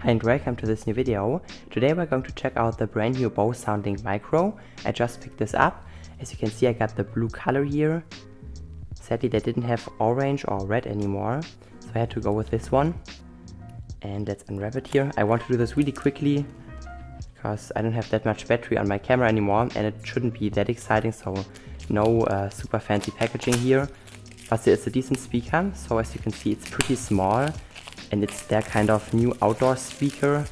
Hi and welcome to this new video. Today we're going to check out the brand new Bose Soundlink Micro. I just picked this up. As you can see, I got the blue color here. Sadly they didn't have orange or red anymore, so I had to go with this one. And let's unwrap it here. I want to do this really quickly because I don't have that much battery on my camera anymore and it shouldn't be that exciting, so no super fancy packaging here. But it's a decent speaker, so as you can see it's pretty small. And it's their kind of new outdoor speaker,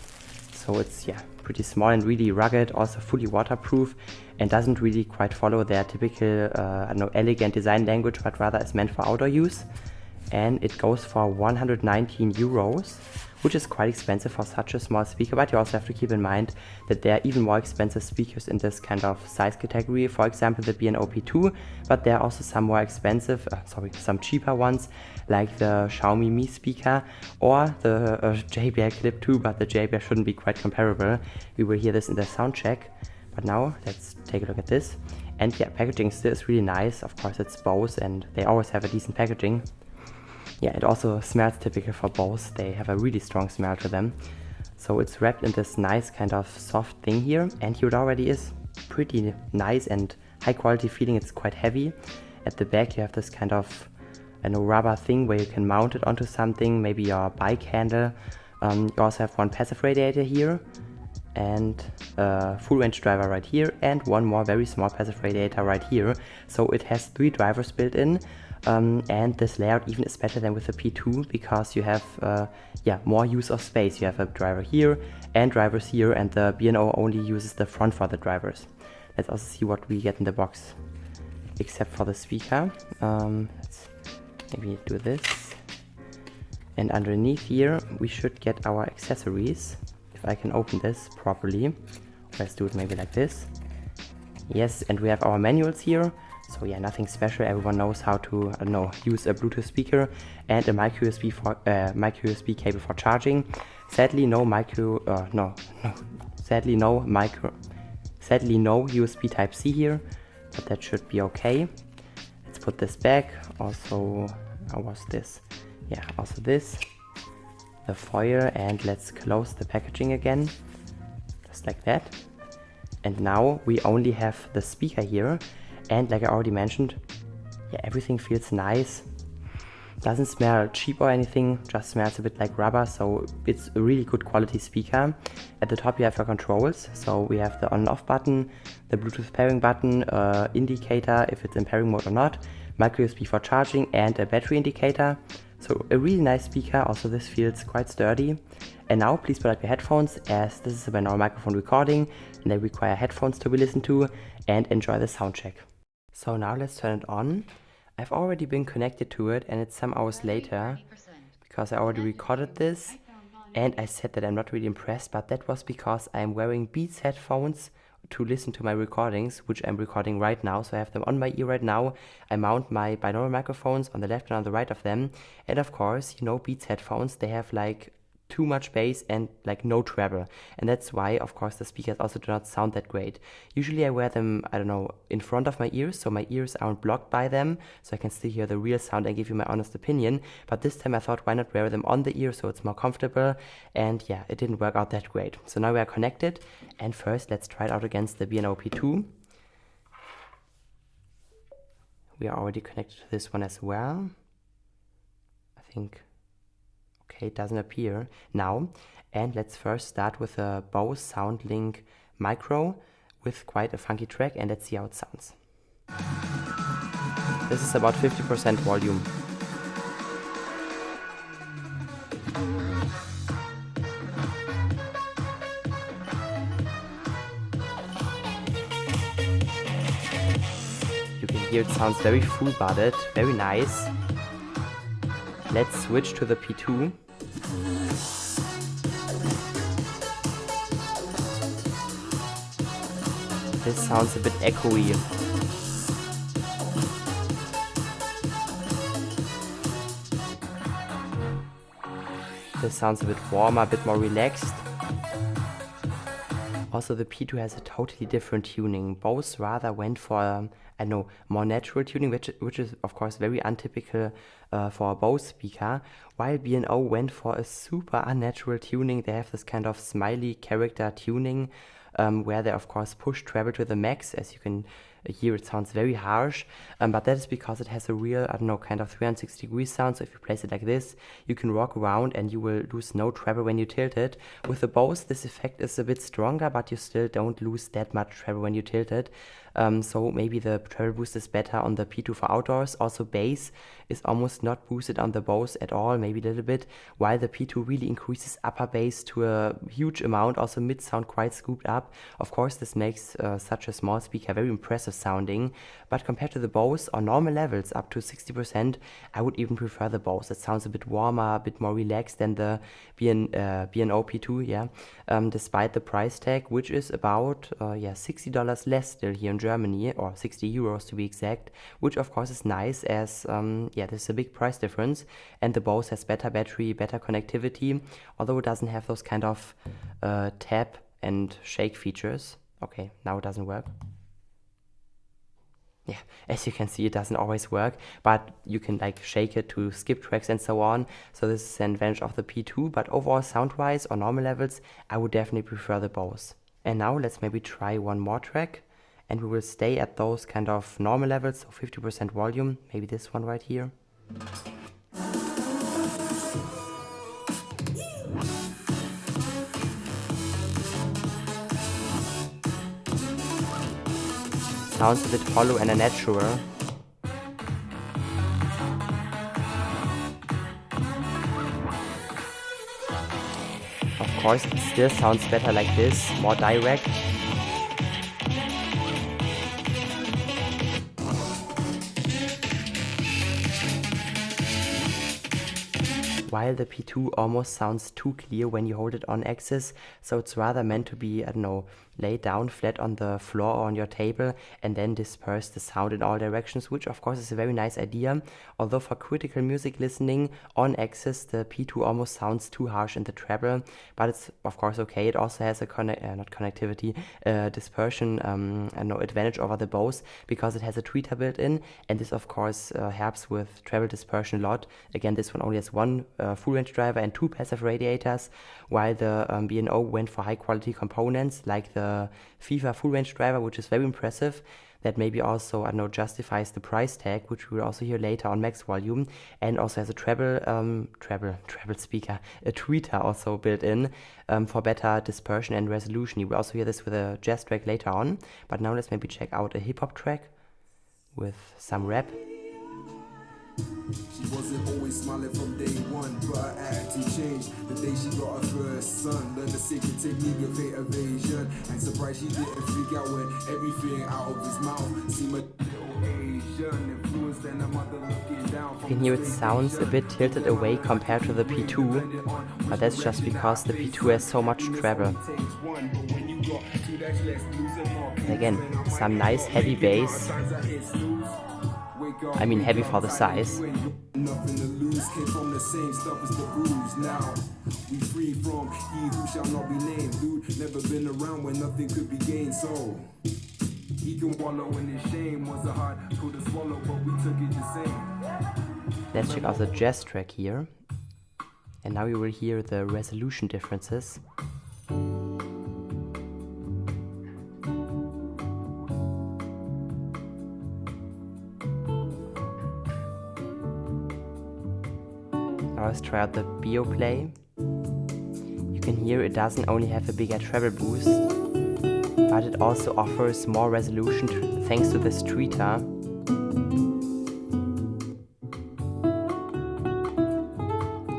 so it's pretty small and really rugged, also fully waterproof, and doesn't really quite follow their typical I don't know, elegant design language, but rather is meant for outdoor use. And it goes for 119 euros, which is quite expensive for such a small speaker, but you also have to keep in mind that there are even more expensive speakers in this kind of size category, for example the B&O P2, but there are also some more expensive, some cheaper ones, like the Xiaomi Mi speaker or the JBL Clip 2, but the JBL shouldn't be quite comparable. We will hear this in the sound check, but now let's take a look at this. And yeah, packaging still is really nice. Of course it's Bose and they always have a decent packaging. Yeah, it also smells typical for Bose. They have a really strong smell to them. So it's wrapped in this nice kind of soft thing here, and here it already is pretty nice and high quality feeling. It's quite heavy. At the back you have this kind of rubber thing where you can mount it onto something, maybe your bike handle. You also have one passive radiator here and a full range driver right here, and one more very small passive radiator right here. So it has 3 drivers built in. And this layout even is better than with the P2 because you have more use of space. You have a driver here and drivers here, and the B&O only uses the front for the drivers. Let's also see what we get in the box, except for the speaker. Let's maybe do this. And underneath here we should get our accessories, if I can open this properly. Let's do it maybe like this. Yes, and we have our manuals here. So yeah, nothing special. Everyone knows how to use a Bluetooth speaker and a micro USB cable for charging. Sadly, no USB Type C here, but that should be okay. Let's put this back. Also, how was this? Yeah, also this, the foil, and let's close the packaging again, just like that. And now we only have the speaker here. And like I already mentioned, yeah, everything feels nice. Doesn't smell cheap or anything, just smells a bit like rubber, so it's a really good quality speaker. At the top you have your controls, so we have the on and off button, the Bluetooth pairing button, indicator if it's in pairing mode or not, micro USB for charging, and a battery indicator. So a really nice speaker. Also this feels quite sturdy. And now please put up your headphones, as this is a binaural microphone recording and they require headphones to be listened to, and enjoy the sound check. So now let's turn it on. I've already been connected to it and it's some hours later because I already recorded this, and I said that I'm not really impressed, but that was because I'm wearing Beats headphones to listen to my recordings, which I'm recording right now. So I have them on my ear right now. I mount my binaural microphones on the left and on the right of them, and of course, you know, Beats headphones, they have like too much bass and like no treble, and that's why of course the speakers also do not sound that great. Usually I wear them, I don't know, in front of my ears, so my ears aren't blocked by them, so I can still hear the real sound and give you my honest opinion. But this time I thought, why not wear them on the ear so it's more comfortable, and yeah, it didn't work out that great. So now we are connected, and first let's try it out against the B&O P2. We are already connected to this one as well. I think okay, it doesn't appear now. And let's first start with a Bose Soundlink Micro with quite a funky track, and let's see how it sounds. This is about 50% volume. You can hear it sounds very full-bodied, very nice. Let's switch to the P2. This sounds a bit echoey. This sounds a bit warmer, a bit more relaxed. Also, the P2 has a totally different tuning. Bose rather went for, I know, more natural tuning, which is of course very untypical for a Bose speaker, while B&O went for a super unnatural tuning. They have this kind of smiley character tuning, where they of course push treble to the max. As you can hear, it sounds very harsh, but that is because it has a real, I don't know, kind of 360-degree sound. So if you place it like this, you can walk around and you will lose no treble when you tilt it. With the Bose, this effect is a bit stronger, but you still don't lose that much treble when you tilt it. So maybe the treble boost is better on the P2 for outdoors. Also, bass is almost not boosted on the Bose at all, maybe a little bit, while the P2 really increases upper bass to a huge amount. Also, mid sound quite scooped up. Of course, this makes such a small speaker very impressive sounding, but compared to the Bose on normal levels up to 60%, I would even prefer the Bose. It sounds a bit warmer, a bit more relaxed than the B&O P2, yeah. Despite the price tag, which is about $60 less still here in Germany, or 60 euros to be exact, which of course is nice, as there's a big price difference, and the Bose has better battery, better connectivity, although it doesn't have those kind of tap and shake features. Okay, now it doesn't work. Yeah, as you can see, it doesn't always work, but you can like shake it to skip tracks and so on. So this is an advantage of the P2, but overall sound-wise on normal levels, I would definitely prefer the Bose. And now let's maybe try one more track, and we will stay at those kind of normal levels, so 50% volume, maybe this one right here. Sounds a bit hollow and unnatural. Of course, it still sounds better like this, more direct. While the P2 almost sounds too clear when you hold it on axis, so it's rather meant to be, I don't know, laid down flat on the floor or on your table and then disperse the sound in all directions, which of course is a very nice idea. Although for critical music listening on axis, the P2 almost sounds too harsh in the treble, but it's of course okay. It also has a dispersion advantage over the Bose, because it has a tweeter built in, and this of course helps with treble dispersion a lot. Again, this one only has one full range driver and two passive radiators, while the B&O went for high quality components like the FIFA full range driver, which is very impressive. That maybe also, I don't know, justifies the price tag, which we will also hear later on max volume, and also has a treble speaker, a tweeter also built in for better dispersion and resolution. You will also hear this with a jazz track later on, but now let's maybe check out a hip hop track with some rap. She wasn't always smiling from day one, but her attitude changed the day she got her first son. Learned the secret technique of hate evasion. I'm surprised she didn't freak out when everything out of his mouth seemed a little Asian influence, and her mother looking down. You can hear it sounds a bit tilted away compared to the P2, but that's just because the P2 has so much treble. And again, some nice heavy bass. I mean heavy for the size. Nothing to lose, came from the same stuff as the bruise. Now we free from he who shall not be named. Dude, never been around when nothing could be gained. So he can wallow in his shame. Was a hard pill to swallow, but we took it the same. Let's check out the jazz track here. And now you will hear the resolution differences. Now let's try out the BO play. You can hear it doesn't only have a bigger treble boost, but it also offers more resolution thanks to this tweeter.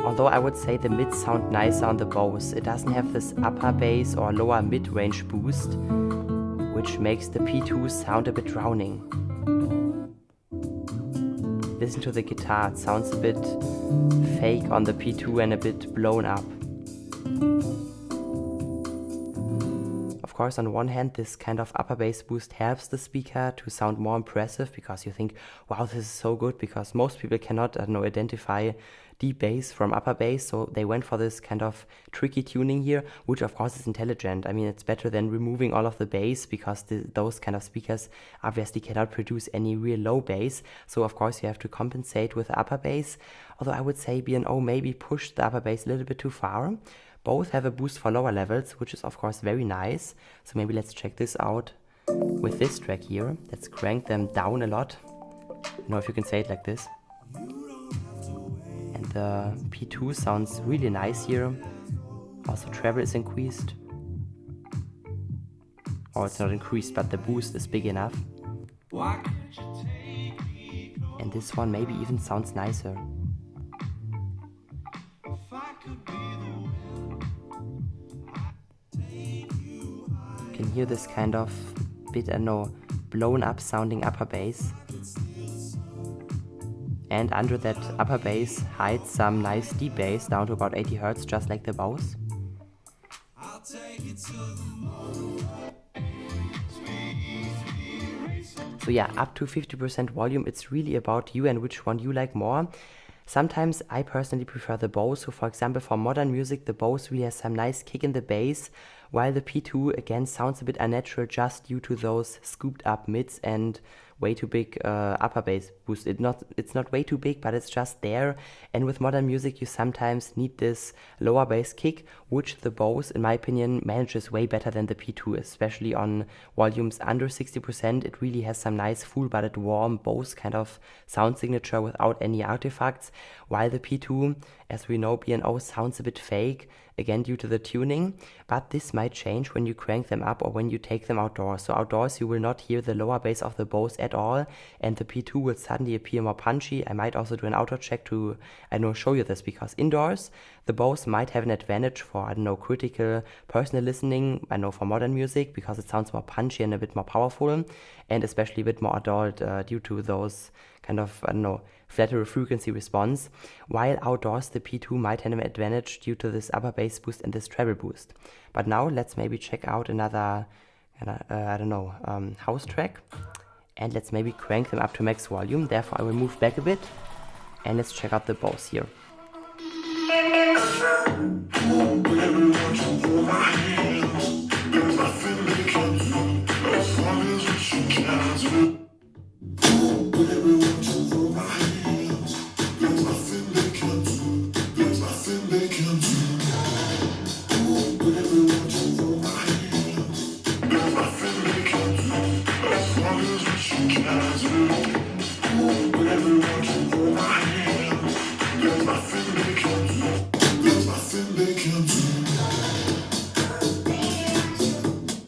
Although I would say the mids sound nicer on the Bose. It doesn't have this upper bass or lower mid-range boost, which makes the P2 sound a bit drowning. Listen to the guitar, it sounds a bit fake on the P2 and a bit blown up. Of of course, on one hand, this kind of upper bass boost helps the speaker to sound more impressive because you think, wow, this is so good, because most people cannot, identify deep bass from upper bass, so they went for this kind of tricky tuning here, which of course is intelligent. I mean, it's better than removing all of the bass, because those kind of speakers obviously cannot produce any real low bass, so of course you have to compensate with the upper bass. Although I would say B&O maybe pushed the upper bass a little bit too far. Both have a boost for lower levels, which is of course very nice, so maybe let's check this out with this track here. Let's crank them down a lot, if you can say it like this. And the P2 sounds really nice here. Also treble is increased. Or it's not increased, but the boost is big enough. And this one maybe even sounds nicer. You can hear this kind of bit, blown up sounding upper bass. And under that upper bass hides some nice deep bass down to about 80 Hz, just like the Bose. So yeah, up to 50% volume, it's really about you and which one you like more. Sometimes I personally prefer the Bose, so for example for modern music the Bose really has some nice kick in the bass, while the P2 again sounds a bit unnatural just due to those scooped up mids and way too big upper bass boost. It's not way too big, but it's just there, and with modern music you sometimes need this lower bass kick, which the Bose in my opinion manages way better than the P2, especially on volumes under 60%. It really has some nice full-bodied warm Bose kind of sound signature without any artifacts, while the P2, as we know, B&O sounds a bit fake, again due to the tuning, but this might change when you crank them up or when you take them outdoors. So outdoors you will not hear the lower bass of the Bose at all, and the P2 will suddenly appear more punchy. I might also do an outdoor check to, show you this, because indoors the Bose might have an advantage for, critical personal listening, for modern music, because it sounds more punchy and a bit more powerful, and especially a bit more adult due to those kind of, flatter frequency response, while outdoors the P2 might have an advantage due to this upper bass boost and this treble boost. But now let's maybe check out another, house track, and let's maybe crank them up to max volume. Therefore I will move back a bit, and let's check out the Bose here.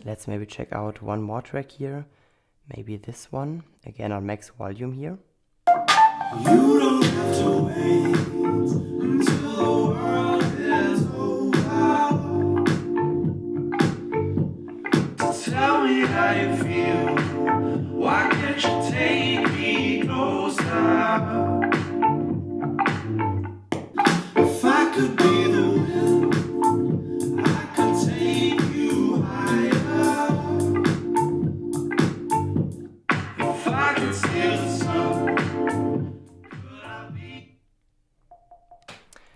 Let's maybe check out one more track here, maybe this one, again on max volume here. You don't have to wait until the world is over to tell me how you feel. Why can't you take me closer? If I could be the wind, I could take you higher. If I could steal the sun, could I be?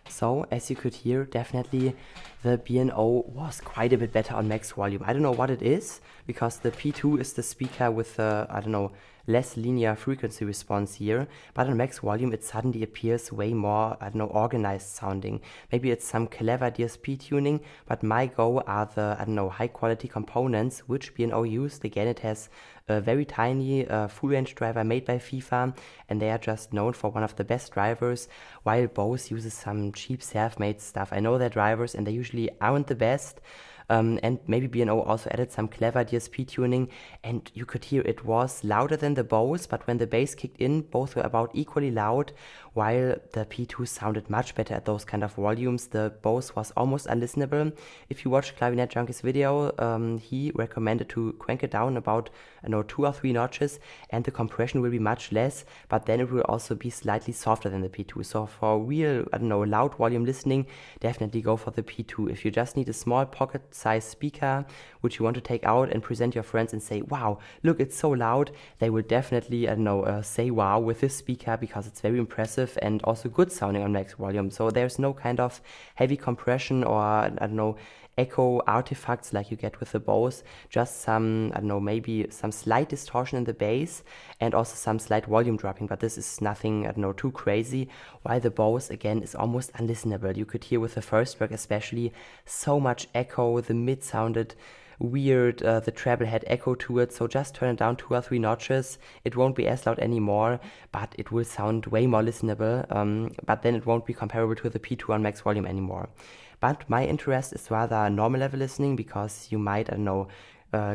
So, as you could hear, definitely the B&O was quite a bit better on max volume. I don't know what it is, because the P2 is the speaker with the, less linear frequency response here, but on max volume it suddenly appears way more, organized sounding. Maybe it's some clever DSP tuning, but my go are the, high quality components which B&O used. Again, it has a very tiny full range driver made by FIFA, and they are just known for one of the best drivers, while Bose uses some cheap self-made stuff. I know their drivers and they usually aren't the best. And maybe B&O also added some clever DSP tuning, and you could hear it was louder than the Bose, but when the bass kicked in, both were about equally loud, while the P2 sounded much better at those kind of volumes. The Bose was almost unlistenable. If you watch Clavinet Junkie's video, he recommended to crank it down about 2 or 3 notches, and the compression will be much less, but then it will also be slightly softer than the P2. So for real, loud volume listening, definitely go for the P2. If you just need a small pocket size speaker which you want to take out and present your friends and say, wow, look, it's so loud, they will definitely, I don't know, say wow with this speaker because it's very impressive and also good sounding on max volume. So there's no kind of heavy compression or, I don't know, echo artifacts like you get with the Bose, just some, I don't know, maybe some slight distortion in the bass and also some slight volume dropping, but this is nothing, I don't know, too crazy, while the Bose, again, is almost unlistenable. You could hear with the first track especially so much echo, the mid sounded weird, the treble had echo to it, so just turn it down 2 or 3 notches. It won't be as loud anymore, but it will sound way more listenable, but then it won't be comparable to the P2 on max volume anymore. But my interest is rather normal level listening, because you might, I don't know,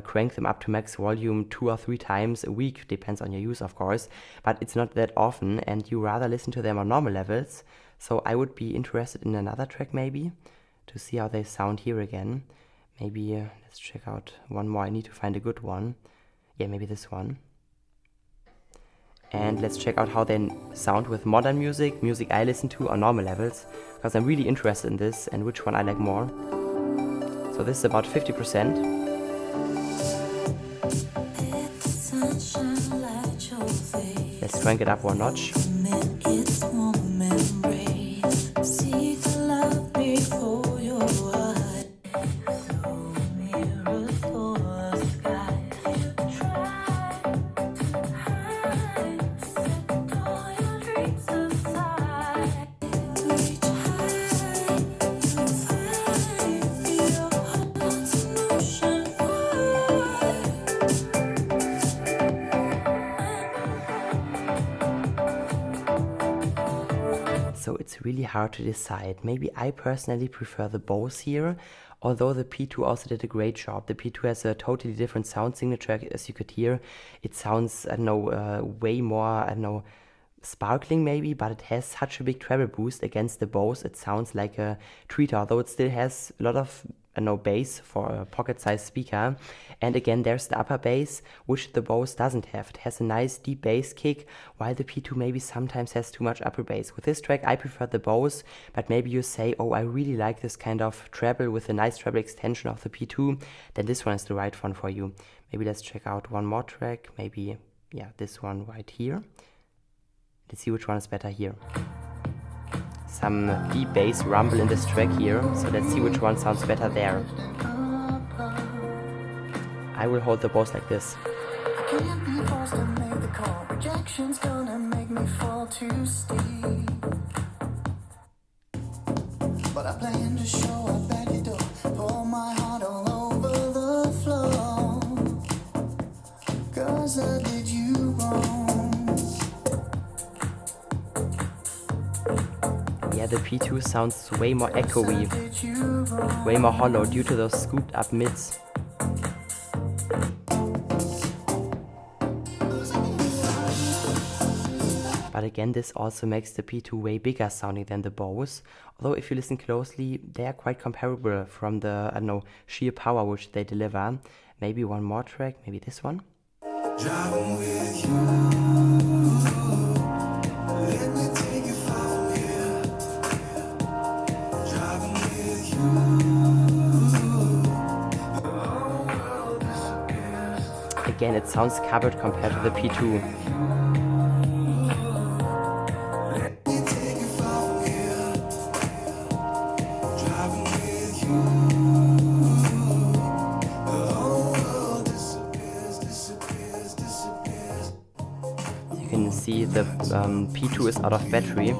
crank them up to max volume 2 or 3 times a week, depends on your use of course, but it's not that often and you rather listen to them on normal levels. So I would be interested in another track maybe, to see how they sound here again. Maybe, let's check out one more, I need to find a good one. Yeah, maybe this one. And let's check out how they sound with modern music I listen to on normal levels, because I'm really interested in this and which one I like more. So this is about 50%. Let's crank it up one notch. So it's really hard to decide. Maybe I personally prefer the Bose here, although the P2 also did a great job. The P2 has a totally different sound signature, as you could hear. It sounds, I don't know, way more, I don't know, sparkling maybe, but it has such a big treble boost against the Bose. It sounds like a tweeter, although it still has a lot of, I know, bass for a pocket-sized speaker. And again, there's the upper bass, which the Bose doesn't have. It has a nice deep bass kick, while the P2 maybe sometimes has too much upper bass. With this track, I prefer the Bose, but maybe you say, oh, I really like this kind of treble with a nice treble extension of the P2, then this one is the right one for you. Maybe let's check out one more track, maybe, yeah, this one right here. Let's see which one is better here. Some deep bass rumble in this track here, so let's see which one sounds better there. I will hold the Bose like this. I can't be forced to make the call. Rejection's gonna make me fall too steep. But I plan to show up at your door, pour my heart all over the floor. 'Cause I did you wrong. Yeah, the P2 sounds way more echoey, way more hollow due to those scooped up mids. But again, this also makes the P2 way bigger sounding than the Bose. Although if you listen closely, they are quite comparable from the, I don't know, sheer power which they deliver. Maybe one more track, maybe this one. Driving with you. Let me take you far from here. Driving with you. Again, it sounds covered compared to the P2. You can see the P2 is out of battery.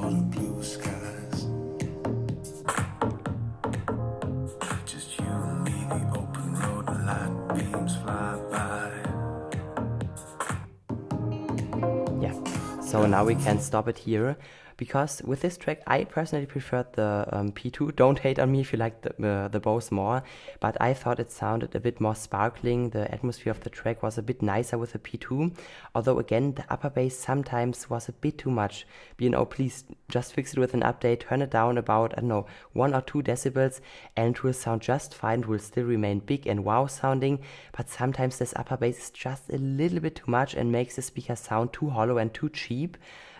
Yeah, so now we can stop it here. Because with this track, I personally preferred the P2. Don't hate on me if you like the Bose more, but I thought it sounded a bit more sparkling. The atmosphere of the track was a bit nicer with the P2. Although again, the upper bass sometimes was a bit too much. B&O, please just fix it with an update. Turn it down about, I don't know, 1 or 2 decibels, and it will sound just fine. It will still remain big and wow sounding, but sometimes this upper bass is just a little bit too much and makes the speaker sound too hollow and too cheap.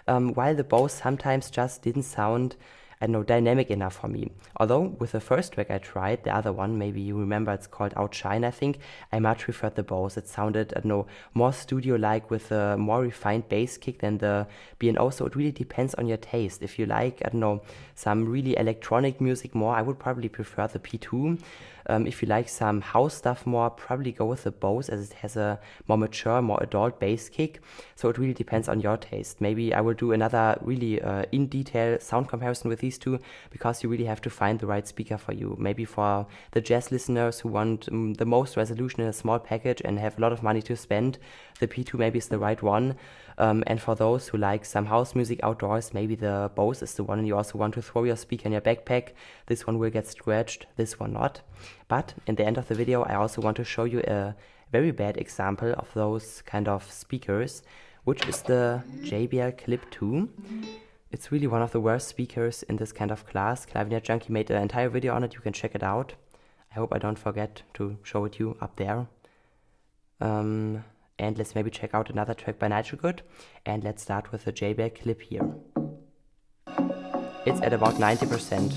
While the Bose sometimes just didn't sound, I don't know, dynamic enough for me. Although with the first track I tried, the other one, maybe you remember, it's called Outshine, I think, I much preferred the Bose. It sounded, I don't know, more studio-like with a more refined bass kick than the B&O, so it really depends on your taste. If you like, I don't know, some really electronic music more, I would probably prefer the P2. If you like some house stuff more, probably go with the Bose, as it has a more mature, more adult bass kick. So it really depends on your taste. Maybe I will do another really in detail sound comparison with these two, because you really have to find the right speaker for you. Maybe for the jazz listeners who want the most resolution in a small package and have a lot of money to spend, the P2 maybe is the right one. And for those who like some house music outdoors, maybe the Bose is the one, and you also want to throw your speaker in your backpack. This one will get scratched, this one not. But in the end of the video, I also want to show you a very bad example of those kind of speakers, which is the JBL Clip 2. It's really one of the worst speakers in this kind of class. Clavinet Junkie made an entire video on it, you can check it out. I hope I don't forget to show it you up there. And let's maybe check out another track by Nigel Good. And let's start with the JBL Clip here. It's at about 90%.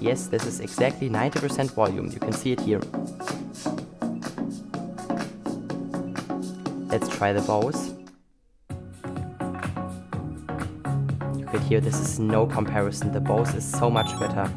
Yes, this is exactly 90% volume. You can see it here. Let's try the Bose. You could hear this is no comparison. The Bose is so much better.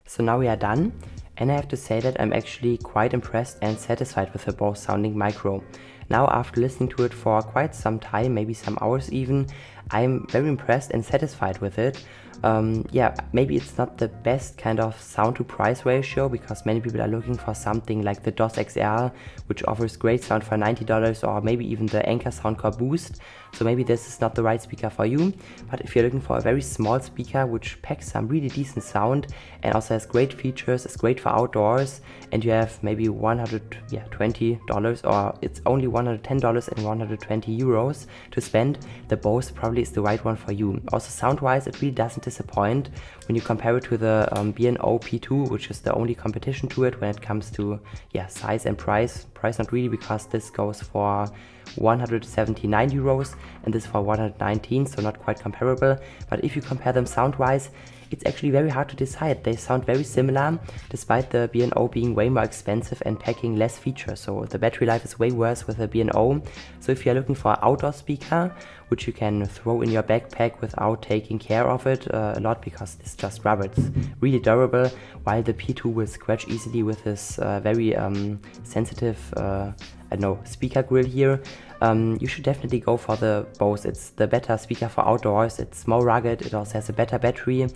So now we are done, and I have to say that I'm actually quite impressed and satisfied with the Bose Soundlink Micro. Now, after listening to it for quite some time, maybe some hours even, I'm very impressed and satisfied with it. Yeah, maybe it's not the best kind of sound to price ratio, because many people are looking for something like the DOS XR, which offers great sound for $90, or maybe even the Anker Soundcore Boost. So maybe this is not the right speaker for you. But if you're looking for a very small speaker which packs some really decent sound and also has great features, is great for outdoors, and you have maybe $120, or it's only $110 and 120 euros to spend, the Bose probably is the right one for you. Also sound-wise, it really doesn't disappoint when you compare it to the B&O P2, which is the only competition to it when it comes to size and price. Price not really, because this goes for 179 euros and this for 119, so not quite comparable. But if you compare them sound-wise, it's actually very hard to decide. They sound very similar, despite the B&O being way more expensive and packing less features. So the battery life is way worse with the B&O. So if you're looking for an outdoor speaker, which you can throw in your backpack without taking care of it a lot, because it's just rubber, it's really durable, while the P2 will scratch easily with this very sensitive speaker grill here. You should definitely go for the Bose. It's the better speaker for outdoors. It's more rugged, it also has a better battery,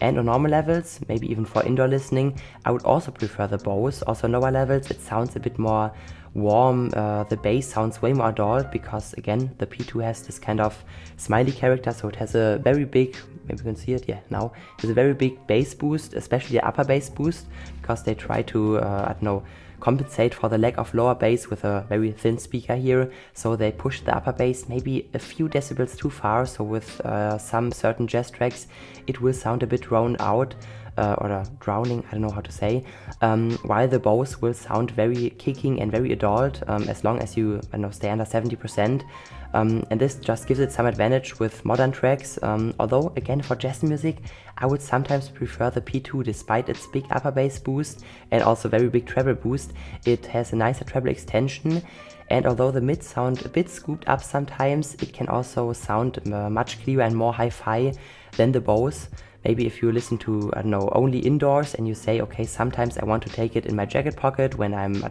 and on normal levels, maybe even for indoor listening, I would also prefer the Bose. Also lower levels, it sounds a bit more warm, the bass sounds way more adult, because again, the P2 has this kind of smiley character, so it has a very big, maybe you can see it, now, it has a very big bass boost, especially the upper bass boost, because they try to, compensate for the lack of lower bass with a very thin speaker here, so they push the upper bass maybe a few decibels too far, so with some certain jazz tracks it will sound a bit drowned out, or drowning, I don't know how to say, while the Bose will sound very kicking and very adult, as long as you stay under 70%. And this just gives it some advantage with modern tracks, although again for jazz music I would sometimes prefer the P2 despite its big upper bass boost and also very big treble boost. It has a nicer treble extension, and although the mids sound a bit scooped up sometimes, it can also sound much clearer and more hi-fi than the Bose. Maybe if you listen to, only indoors and you say, okay, sometimes I want to take it in my jacket pocket when I'm,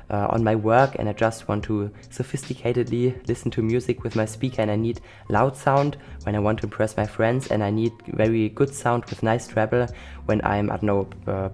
on my work and I just want to sophisticatedly listen to music with my speaker and I need loud sound when I want to impress my friends, and I need very good sound with nice treble when I'm,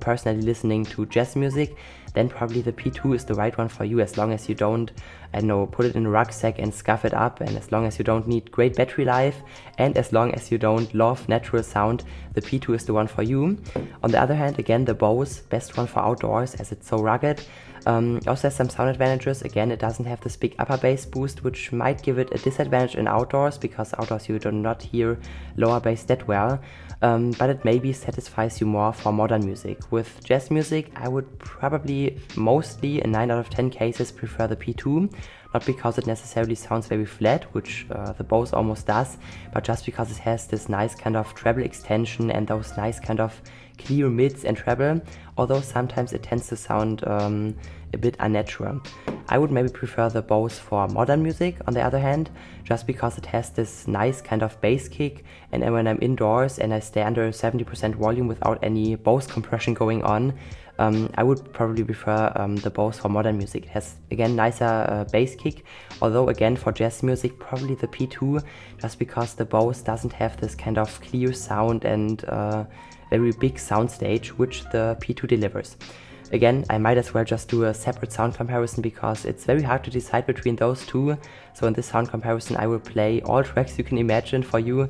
personally listening to jazz music, then probably the P2 is the right one for you, as long as you don't, I don't know, put it in a rucksack and scuff it up, and as long as you don't need great battery life, and as long as you don't love natural sound, the P2 is the one for you. On the other hand, again, the Bose, best one for outdoors as it's so rugged. Also has some sound advantages. Again, it doesn't have this big upper bass boost, which might give it a disadvantage in outdoors, because outdoors you do not hear lower bass that well. But it maybe satisfies you more for modern music. With jazz music, I would probably mostly in 9 out of 10 cases prefer the P2, not because it necessarily sounds very flat, which the Bose almost does, but just because it has this nice kind of treble extension and those nice kind of clear mids and treble, although sometimes it tends to sound a bit unnatural. I would maybe prefer the Bose for modern music, on the other hand, just because it has this nice kind of bass kick, and then when I'm indoors and I stay under 70% volume without any Bose compression going on, I would probably prefer the Bose for modern music. It has, again, nicer bass kick, although again for jazz music probably the P2, just because the Bose doesn't have this kind of clear sound and very big sound stage, which the P2 delivers. Again, I might as well just do a separate sound comparison, because it's very hard to decide between those two. So in this sound comparison I will play all tracks you can imagine for you,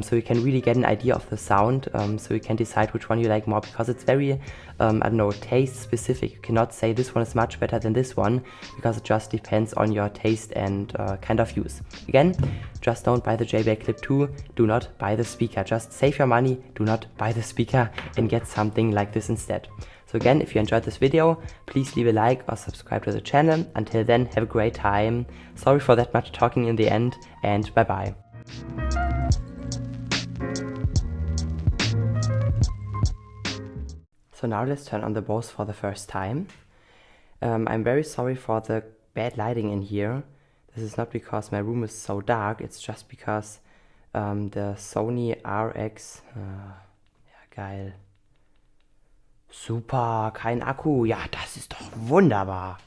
so you can really get an idea of the sound, so you can decide which one you like more, because it's very, I don't know, taste specific. You cannot say this one is much better than this one, because it just depends on your taste and kind of use. Again, just don't buy the JBL Clip 2, do not buy the speaker, just save your money, do not buy the speaker and get something like this instead. So again, if you enjoyed this video, please leave a like or subscribe to the channel. Until then, have a great time. Sorry for that much talking in the end, and bye bye. So now let's turn on the Bose for the first time. I'm very sorry for the bad lighting in here. This is not because my room is so dark, it's just because the Sony RX, ja geil. Super, kein Akku, ja, das ist doch wunderbar.